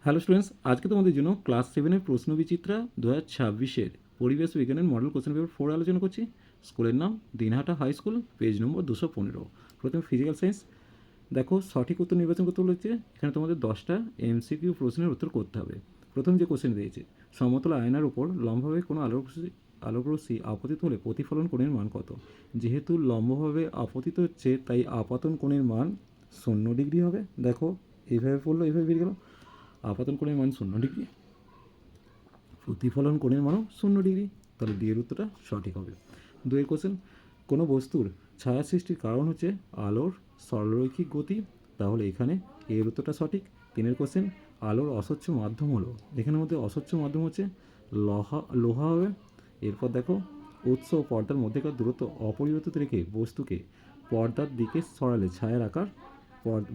Hello students, আজকে তোমাদের জন্য ক্লাস 7-এর প্রশ্নবিচিত্রা 2026-এর পরিবেশ বিজ্ঞানের মডেল কোশ্চেন পেপার 4 আলোচনা করছি। স্কুলের নাম Dinhata high school, page number 215। প্রথমে ফিজিক্যাল সায়েন্স। দেখো, সঠিক উত্তর নির্বাচন করতে বলেছে। এখানে তোমাদের 10টা এমসিকিউ প্রশ্নের উত্তর করতে হবে। প্রথম যে কোশ্চেন দিয়েছে, সমতল আয়নার উপর লম্বভাবে কোনো আলোকরশ্মি আপতিত হলে প্রতিফলন কোণের মান কত? যেহেতু লম্বভাবে আপতিত হচ্ছে, তাই আপাতন কোণের মান 0 ডিগ্রি হবে। দেখো, এইভাবে পড়লো, এইভাবে বেরিয়ে গেল। আপাতন কোণের মান 0 ডিগ্রি, প্রতিফলন কোণের মানও 0 ডিগ্রি। তাহলে ডি এর উত্তরটা সঠিক হবে। 2 কোশ্চেন, কোনো বস্তুর ছায়া সৃষ্টির কারণ হচ্ছে আলোর সরলরৈখিক গতি। তাহলে এখানে এর উত্তরটা সঠিক। 3 কোশ্চেন, আলোর অস্বচ্ছ মাধ্যম হলো, এখানের মধ্যে অস্বচ্ছ মাধ্যম হচ্ছে লোহা হবে। এরপর দেখো, উৎস ও পর্দার মধ্যেকার দূরত্ব অপরিবর্তিত রেখে বস্তুকে পর্দার দিকে সরালে ছায়ার আকার,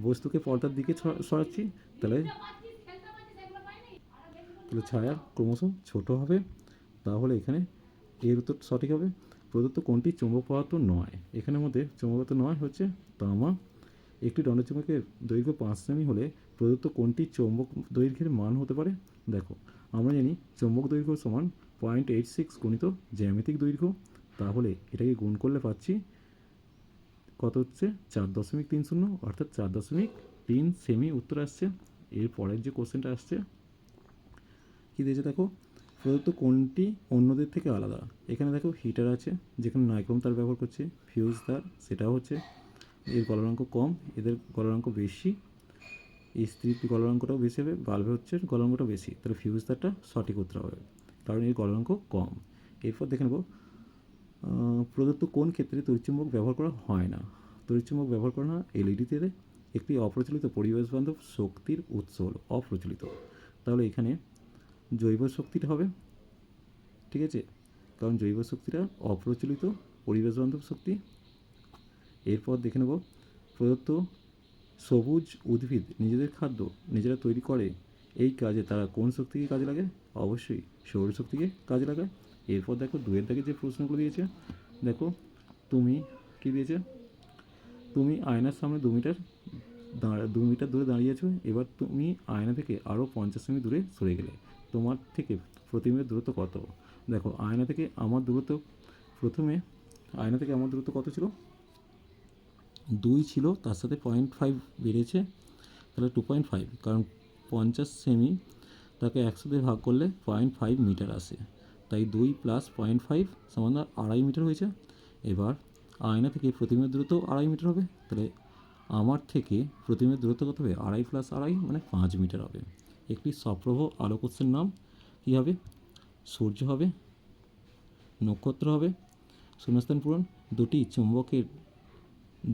বস্তুকে পর্দার দিকে সরাচ্ছি, তাহলে তাহলে ছায়া ক্রমশ ছোট হবে। তাহলে এখানে এর উত্তর সঠিক হবে। প্রদত্ত কোনটি চৌম্বক পদার্থ নয়? এখানের মধ্যে চৌম্বক পদার্থ নয় হচ্ছে তামা। একটি দণ্ডচুম্বকের দৈর্ঘ্য 5 সেমি হলে প্রদত্ত কোনটি চৌম্বক দৈর্ঘ্যের মান হতে পারে? দেখো, আমরা জানি চৌম্বক দৈর্ঘ্য সমান 0.86 গুণিত জ্যামিতিক দৈর্ঘ্য। তাহলে এটাকে গুণ করলে পাচ্ছি কত হচ্ছে 4.30, অর্থাৎ 4.3 সেমি উত্তর আসছে। এর পরের যে কোশ্চেনটা আসছে, কী দিয়েছে দেখো, প্রদত্ত কোনটি অন্যদের থেকে আলাদা? এখানে দেখো হিটার আছে, যেখানে নাইক্রোম তার ব্যবহার করছে, ফিউজ তার, সেটাও হচ্ছে এর গলনাঙ্ক কম, এদের গলনাঙ্ক বেশি। স্ত্রীর গলনাঙ্কটাও বেশি হবে, বাল্বে হচ্ছে গলনাঙ্কটা বেশি, তাহলে ফিউজ তারটা সঠিক উত্তর হবে, কারণ এর গলনাঙ্ক কম। এরপর দেখে নেব, প্রদত্ত কোন ক্ষেত্রে তড়িৎচুম্বক ব্যবহার করা হয় না? তড়িৎচুম্বক ব্যবহার করা না এলইডিতে। একটি অপ্রচলিত পরিবেশ বান্ধব শক্তির উৎস হলো অপ্রচলিত। তাহলে এখানে জৈব শক্তিটা হবে, ঠিক আছে, কারণ জৈব শক্তিটা অপ্রচলিত পরিবেশ বান্ধব শক্তি। এরপর দেখে নেব, প্রদত্ত সবুজ উদ্ভিদ নিজেদের খাদ্য নিজেরা তৈরি করে, এই কাজে তারা কোন শক্তিকে কাজে লাগে? অবশ্যই সৌরশক্তিকে কাজে লাগায়। এরপর দেখো, 2-এর দাগে যে প্রশ্নগুলো দিয়েছে, দেখো তুমি কী দিয়েছে, তুমি আয়নার সামনে 2 মিটার দূরে দাঁড়িয়েছো। এবার তুমি আয়না থেকে আরও 50 সেমি দূরে সরে গেলে, তোমার থেকে প্রতিবিম্বের দূরত্ব কত? দেখো, আয়না থেকে আমার দূরত্ব, প্রথমে আয়না থেকে আমার দূরত্ব কত ছিল? 2 ছিল, তার সাথে 0.5 বেড়েছে, তাহলে 2.5, কারণ 50 সেমি তাকে 100 দিয়ে ভাগ করলে 0.5 মিটার আসে, তাই 2 + 0.5 সমান 2.5 মিটার হয়েছে। এবার আয়না থেকে প্রতিবিম্বের দূরত্ব 2.5 মিটার হবে, তাহলে আমার থেকে প্রতিবিম্বের দূরত্ব কত হবে? 2.5 + 2.5 মানে 5 মিটার হবে। একটি সপ্রভ আলোকোৎসের নাম কী হবে? সূর্য হবে, নক্ষত্র হবে। শূন্যস্থান পূরণ।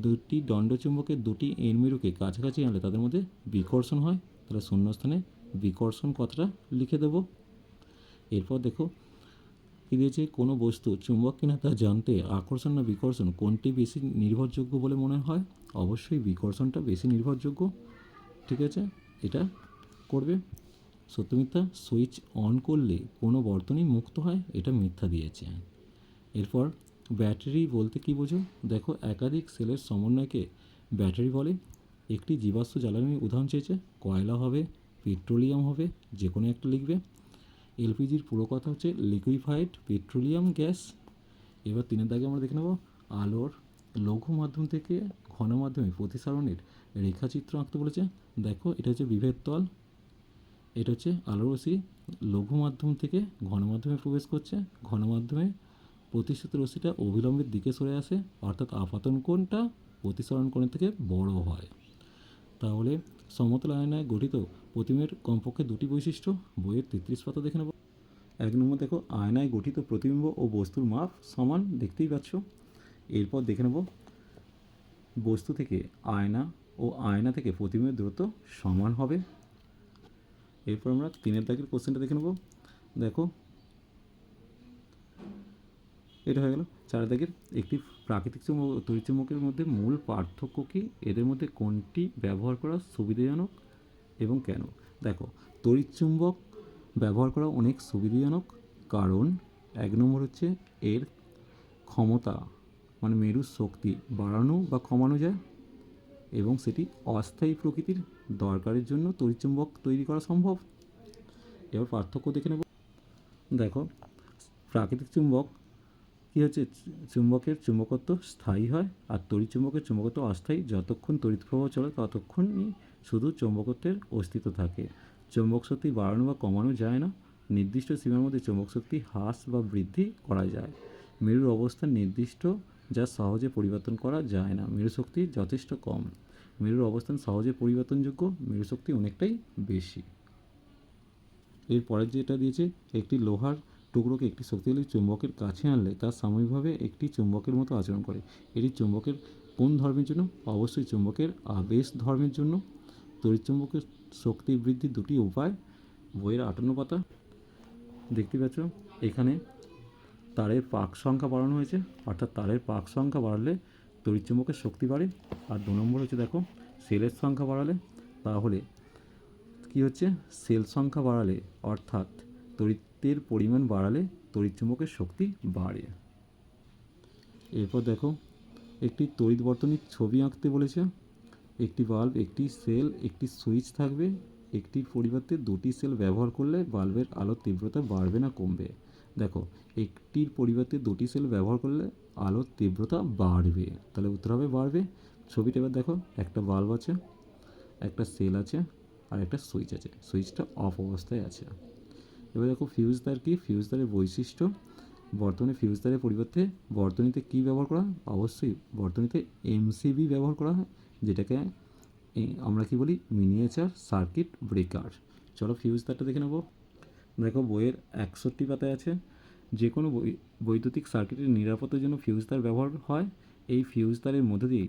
দুটি দণ্ডচুম্বকের দুটি এনমেরুকে কাছাকাছি আনলে তাদের মধ্যে বিকর্ষণ হয়, তাহলে শূন্যস্থানে বিকর্ষণ কথাটা লিখে দেব। এরপর দেখো, কী দিয়েছে, কোনো বস্তু চুম্বক কিনা তা জানতে আকর্ষণ না বিকর্ষণ কোনটি বেশি নির্ভরযোগ্য বলে মনে হয়? অবশ্যই বিকর্ষণটা বেশি নির্ভরযোগ্য, ঠিক আছে, এটা করবে। সত্য মিথ্যা, সুইচ অন করলে কোনো বর্তনী মুক্ত হয়, এটা মিথ্যা দিয়েছে। এরপর ব্যাটারি বলতে কী বোঝো? দেখো, একাধিক সেলের সমন্বয়কে ব্যাটারি বলে। একটি জীবাশ্ম জ্বালানির উদাহরণ চেয়েছে, কয়লা হবে, পেট্রোলিয়াম হবে, যে কোনো একটা লিখবে। এলপিজির পুরো কথা হচ্ছে লিকুইফাইড পেট্রোলিয়াম গ্যাস। এবার 3-এর দাগে আমরা দেখে নেব, আলোর লঘু মাধ্যম থেকে ঘন মাধ্যমে প্রতিসারণের রেখাচিত্র আঁকতে বলেছে। দেখো, এটা হচ্ছে বিভেদ তল, এটা হচ্ছে আলোর রশ্মি লঘু মাধ্যম থেকে ঘন মাধ্যমে প্রবেশ করছে, ঘন মাধ্যমে প্রতিসরিত রশ্মিটা অবিলম্বের দিকে সরে আসে, অর্থাৎ আপাতন কোণটা প্রতিসরণ কোণের থেকে বড় হয়। তাহলে সমতল আয়নায় গঠিত প্রতিবিম্বের কমপক্ষে 2টি বৈশিষ্ট্য। বইয়ের 33 পাতা দেখে নেব। 1 নম্বর, দেখো, আয়নায় গঠিত প্রতিবিম্ব ও বস্তুর মাপ সমান, দেখতেই পাচ্ছ। এরপর দেখে নেব, বস্তু থেকে আয়না ও আয়না থেকে প্রতিবিম্বের দূরত্ব সমান হবে। এরপর আমরা 3-এর দাগের কোশ্চেনটা দেখে নেব। দেখো, এটা হয়ে গেল। 4 দাগের, একটি প্রাকৃতিক চুম্বক ও তড়িৎচুম্বকের মধ্যে মূল পার্থক্য কী? এদের মধ্যে কোনটি ব্যবহার করা সুবিধাজনক এবং কেন? দেখো, তড়িৎচুম্বক ব্যবহার করা অনেক সুবিধাজনক, কারণ 1 নম্বর হচ্ছে এর ক্ষমতা, মানে মেরুর শক্তি বাড়ানো বা কমানো যায়। এবং সেটি অস্থায়ী প্রকৃতির দরকারের জন্য তড়িৎচুম্বক তৈরি করা সম্ভব। এবার পার্থক্য দেখে নেব। দেখো, প্রাকৃতিক চুম্বক কী হচ্ছে, চুম্বকের চুম্বকত্ব স্থায়ী হয়, আর তড়িৎ চুম্বকের চুম্বকত্ব অস্থায়ী। যতক্ষণ তড়িৎ প্রবাহ চলে ততক্ষণই শুধু চুম্বকত্বের অস্তিত্ব থাকে। চুম্বক শক্তি বাড়ানো বা কমানো যায় না, নির্দিষ্ট সীমার মধ্যে চুম্বক শক্তি হ্রাস বা বৃদ্ধি করা যায়। মেরুর অবস্থান নির্দিষ্ট, যা সহজে পরিবর্তন করা যায় না। মেরু শক্তি যথেষ্ট কম, মেরুর অবস্থান সহজে পরিবর্তনযোগ্য, মেরু শক্তি অনেকটাই বেশি। এরপরের যেটা দিয়েছে, একটি লোহার টুকরোকে একটি শক্তিশালী চুম্বকের কাছে আনলে তা সাময়িকভাবে একটি চুম্বকের মতো আচরণ করে। এটি চুম্বকের কোন ধর্মের জন্য? অবশ্যই চুম্বকের আবেশ ধর্মের জন্য। তড়িৎচুম্বকের শক্তি বৃদ্ধির দুটি উপায়। বইয়ের 58 পাতা দেখতে পাচ্ছ, এখানে তারের পাক সংখ্যা বাড়ানো হয়েছে, অর্থাৎ তারের পাক সংখ্যা বাড়লে তড়িৎচুম্বকের শক্তি বাড়ে। আর 2 নম্বর হচ্ছে, দেখো, সেলের সংখ্যা বাড়ালে, তাহলে কী হচ্ছে, সেল সংখ্যা বাড়ালে অর্থাৎ তড়িতের পরিমাণ বাড়ালে তড়িৎচুম্বকের শক্তি বাড়ে। এরপর দেখো, একটি তড়িৎ বর্তনীর ছবি আঁকতে বলেছে। একটি বাল্ব, একটি সেল, একটি সুইচ থাকবে। একটির পরিবর্তে দুটি সেল ব্যবহার করলে বাল্বের আলোর তীব্রতা বাড়বে না কমবে? দেখো, একটির পরিবর্তে দুটি সেল ব্যবহার করলে আলোর তীব্রতা বাড়বে, তাহলে উত্তর হবে বাড়বে। ছবিটা এবার দেখো, একটা বাল্ব আছে, একটা সেল আছে, আর একটা সুইচ আছে। সুইচটা অফ অবস্থায় আছে। এবার দেখো, ফিউজ তার কি? ফিউজ তারের বৈশিষ্ট্য। বর্তমানে ফিউজ তারের পরিবর্তে বর্তনীতে কী ব্যবহার করা হয়? অবশ্যই বর্তনীতে এমসিবি ব্যবহার করা হয়, যেটাকে আমরা কি বলি? Miniature circuit breaker. চলো ফিউজ তারটা দেখে নেব। দেখো, বইয়ের 61 পাতায় আছে, যে কোনো বৈদ্যুতিক সার্কিটের নিরাপত্তার জন্য ফিউজ তার ব্যবহার হয়। এই ফিউজ তারের মধ্য দিয়ে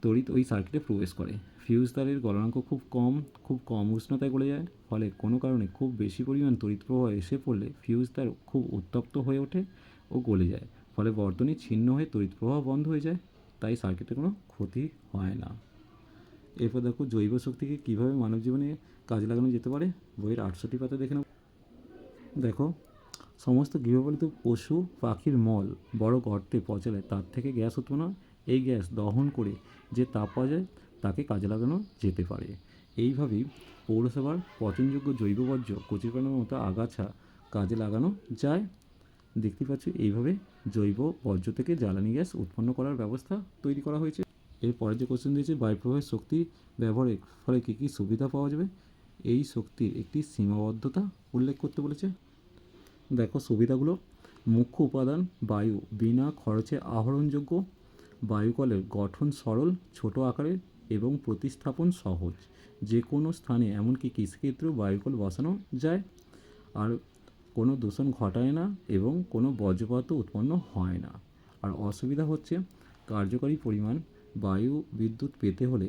তড়িৎ ওই সার্কিটে প্রবেশ করে। ফিউজ তারের গলনাঙ্ক খুব কম উষ্ণতায় গলে যায়, ফলে কোনো কারণে খুব বেশি পরিমাণ তড়িৎ প্রবাহ এসে পড়লে ফিউজ তার খুব উত্তপ্ত হয়ে ওঠে ও গলে যায়, ফলে বর্তনী ছিন্ন হয়ে তড়িৎ প্রবাহ বন্ধ হয়ে যায়, তাই সার্কিটের কোনো ক্ষতি হয় না। এরপর দেখো, জৈব শক্তিকে কীভাবে মানব জীবনে কাজে লাগানো যেতে পারে। বইয়ের 68 পাতা দেখে নাও। দেখো, সমস্ত গৃহপালিত পশু পাখির মল বড় গর্তে পচালে তার থেকে গ্যাস উৎপন্ন হয়। এই গ্যাস দহন করে যে তাপ পাওয়া যায় তাকে কাজে লাগানো যেতে পারে। এইভাবেই পৌরসভার পচনযোগ্য জৈব বর্জ্য, কচুরিপানার মতো আগাছা কাজে লাগানো যায়। দেখতে পাচ্ছ, এইভাবে জৈব বর্জ্য থেকে জ্বালানি গ্যাস উৎপন্ন করার ব্যবস্থা তৈরি করা হয়েছে। এরপরে যে কোশ্চেন দিয়েছে, বায়ুপ্রবাহের শক্তি ব্যবহারের ফলে কী কী সুবিধা পাওয়া যাবে? এই শক্তির একটি সীমাবদ্ধতা উল্লেখ করতে বলেছে। দেখো, সুবিধাগুলো: মুখ্য উপাদান বায়ু, বিনা খরচে আহরণযোগ্য। বায়ুকলের গঠন সরল, ছোট আকারের এবং প্রতিস্থাপন সহজ। যে কোনো স্থানে, এমনকি কৃষিক্ষেত্রেও বায়ুকল বসানো যায়। আর কোনো দূষণ ঘটায় না এবং কোনো বজ্রপাত উৎপন্ন হয় না। আর অসুবিধা হচ্ছে, কার্যকরী পরিমাণ বায়ু বিদ্যুৎ পেতে হলে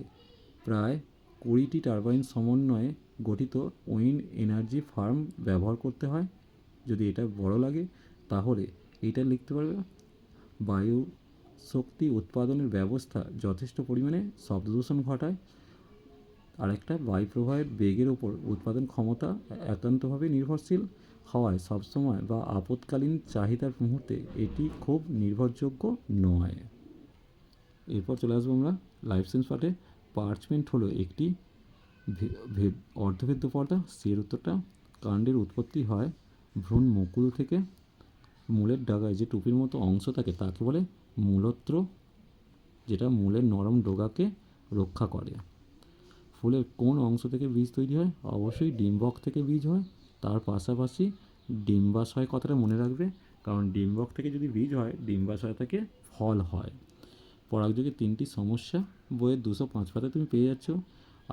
প্রায় 20টি টারবাইন সমন্বয়ে গঠিত উইন্ড এনার্জি ফার্ম ব্যবহার করতে হয়। যদি এটা বড় লাগে তাহলে এইটা লিখতে পারবে, বায়ু শক্তি উৎপাদনের ব্যবস্থা যথেষ্ট পরিমাণে শব্দদূষণ ঘটায়। আরেকটা, বায়ুপ্রবাহের বেগের ওপর উৎপাদন ক্ষমতা একান্তভাবে নির্ভরশীল হওয়ায় সবসময় বা আপৎকালীন চাহিদার মুহূর্তে এটি খুব নির্ভরযোগ্য নয়। এরপর চলে আসবো আমরা লাইফ সায়েন্স পার্টে। পার্চমেন্ট হলো একটি অর্ধভেদ্য পর্দা। এর উত্তরটা, কাণ্ডের উৎপত্তি হয় ভ্রূণ মুকুল থেকে। মূলের ডাগায় যে টুপির মতো অংশ থাকে তাকে বলে মূলত্র, যেটা মূলের নরম ডগাকে রক্ষা করে। ফুলের কোন অংশ থেকে বীজ তৈরি হয়? অবশ্যই ডিম্বক থেকে বীজ হয়। তার পাশাপাশি ডিম্বাশয় কথাটা মনে রাখবে, কারণ ডিম্বক থেকে যদি বীজ হয়, ডিম্বাশয় থেকে ফল হয়। পরাগযোগের 3টি সমস্যা বইয়ের 205 পাতায় তুমি পেয়ে যাচ্ছ।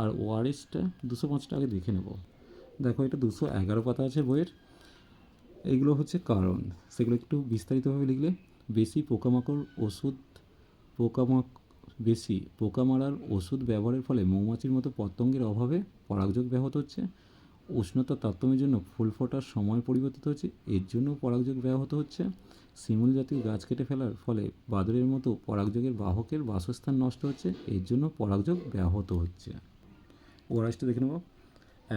আর ওআরএসটা 205টা আগে দেখে নেব। দেখো, এটা 211 পাতা আছে বইয়ের। এইগুলো হচ্ছে কারণ, সেগুলো একটু বিস্তারিতভাবে লিখলে। বেশি পোকা মারার ওষুধ ব্যবহারের ফলে মৌমাছির মতো পতঙ্গের অভাবে পরাগযোগ ব্যাহত হচ্ছে। উষ্ণতার তারতম্যের জন্য ফুল ফোটার সময় পরিবর্তিত হচ্ছে, এর জন্য পরাগযোগ ব্যাহত হচ্ছে। শিমুল জাতীয় গাছ কেটে ফেলার ফলে বাদুড়ের মতো পরাগযোগের বাহকের বাসস্থান নষ্ট হচ্ছে, এর জন্য পরাগযোগ ব্যাহত হচ্ছে। ওআরএসটা দেখে নেব।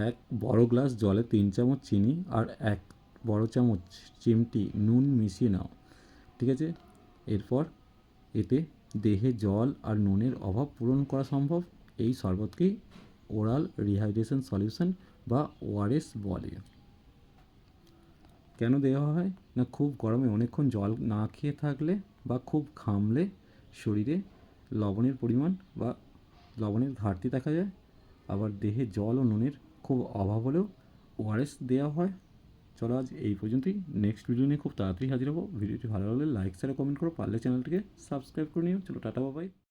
এক বড় গ্লাস জলে 3 চামচ চিনি আর 1 বড় চামচ চিমটি নুন মিশিয়ে নাও। ঠিক আছে, এরপর এতে দেহে জল আর নুনের অভাব পূরণ করা সম্ভব। এই শরবতকেই ওরাল রিহাইড্রেশন সলিউশন বা ওআরএস বলে। কেন দেওয়া হয় না, খুব গরমে অনেকক্ষণ জল না খেয়ে থাকলে বা খুব ঘামলে শরীরে লবণের পরিমাণ বা লবণের ঘাটতি দেখা যায়। আবার দেহে জল ও নুনের খুব অভাব হলেও ওআরএস দেওয়া হয়। চলো আজ এই পর্যন্তই। নেক্সট ভিডিও নিয়ে খুব তাড়াতাড়ি হাজির হবো। ভিডিওটি ভালো লাগলে লাইক শেয়ার কমেন্ট করো, পারলে চ্যানেলটিকে সাবস্ক্রাইব করে নিও। চলো টাটা বাবাই।